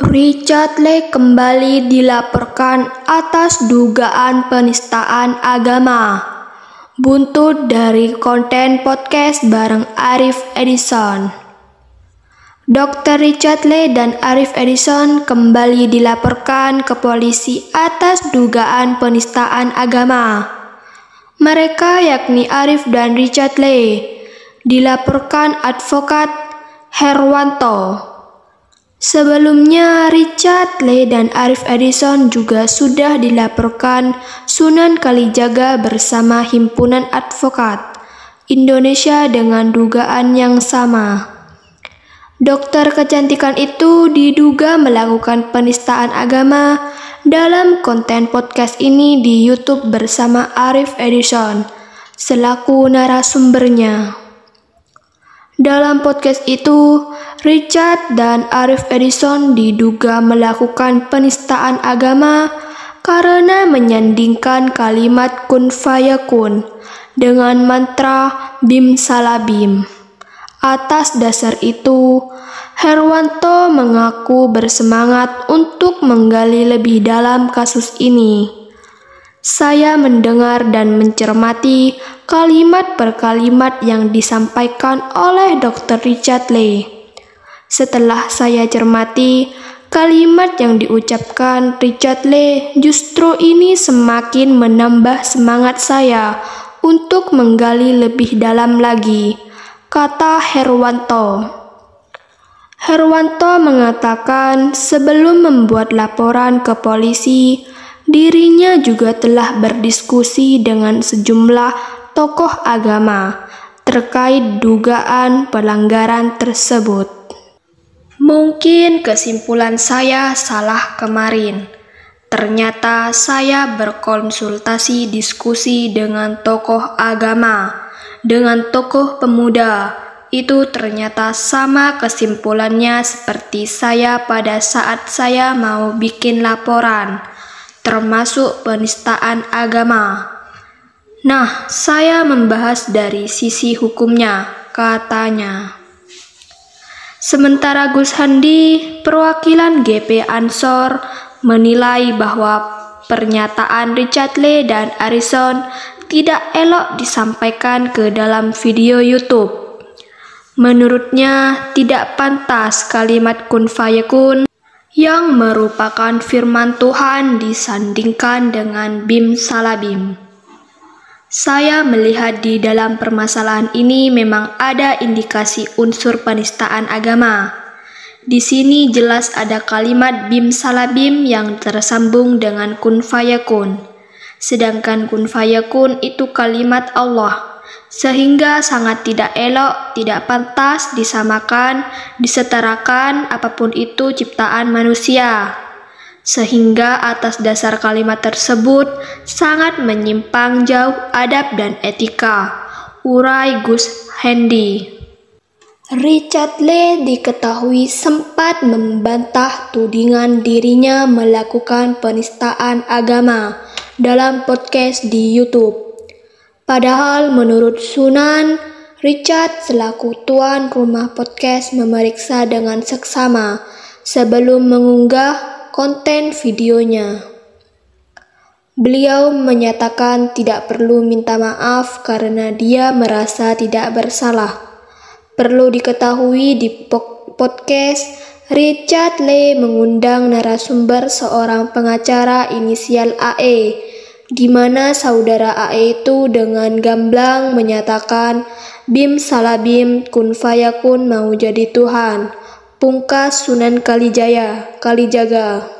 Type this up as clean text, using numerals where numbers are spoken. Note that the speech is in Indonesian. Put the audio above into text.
Richard Lee kembali dilaporkan atas dugaan penistaan agama. Buntut dari konten podcast bareng Arif Edison. Dr. Richard Lee dan Arif Edison kembali dilaporkan ke polisi atas dugaan penistaan agama. Mereka yakni Arif dan Richard Lee dilaporkan advokat Herwanto. Sebelumnya, Richard Lee dan Arif Edison juga sudah dilaporkan Sunan Kalijaga bersama Himpunan Advokat Indonesia dengan dugaan yang sama. Dokter kecantikan itu diduga melakukan penistaan agama dalam konten podcast ini di YouTube bersama Arif Edison selaku narasumbernya. Dalam podcast itu, Richard dan Arif Edison diduga melakukan penistaan agama karena menyandingkan kalimat kun fayakun dengan mantra bim salabim. Atas dasar itu, Herwanto mengaku bersemangat untuk menggali lebih dalam kasus ini. Saya mendengar dan mencermati kalimat per kalimat yang disampaikan oleh Dr. Richard Lee. Setelah saya cermati kalimat yang diucapkan Richard Lee, justru ini semakin menambah semangat saya untuk menggali lebih dalam lagi, kata Herwanto. Herwanto mengatakan sebelum membuat laporan ke polisi, dirinya juga telah berdiskusi dengan sejumlah tokoh agama terkait dugaan pelanggaran tersebut. Mungkin kesimpulan saya salah kemarin. Ternyata saya berkonsultasi diskusi dengan tokoh agama, dengan tokoh pemuda. Itu ternyata sama kesimpulannya seperti saya pada saat saya mau bikin laporan, termasuk penistaan agama. Nah, saya membahas dari sisi hukumnya, katanya. Sementara Gus Handi, perwakilan GP Ansor, menilai bahwa pernyataan Richard Lee dan Edison tidak elok disampaikan ke dalam video YouTube. Menurutnya, tidak pantas kalimat kun fayakun yang merupakan firman Tuhan disandingkan dengan bim salabim. Saya melihat di dalam permasalahan ini memang ada indikasi unsur penistaan agama. Di sini jelas ada kalimat bim salabim yang tersambung dengan kun fayakun. Sedangkan kun fayakun itu kalimat Allah, sehingga sangat tidak elok, tidak pantas disamakan, disetarakan apapun itu ciptaan manusia. Sehingga atas dasar kalimat tersebut sangat menyimpang jauh adab dan etika, urai Gus Handi. Richard Lee diketahui sempat membantah tudingan dirinya melakukan penistaan agama dalam podcast di YouTube. Padahal menurut Sunan, Richard selaku tuan rumah podcast memeriksa dengan seksama sebelum mengunggah konten videonya. Beliau menyatakan tidak perlu minta maaf karena dia merasa tidak bersalah. Perlu diketahui di podcast, Richard Lee mengundang narasumber seorang pengacara inisial AE, di mana saudara AE itu dengan gamblang menyatakan bim salabim kun fayakun mau jadi Tuhan. Pungkas Sunan Kalijaga.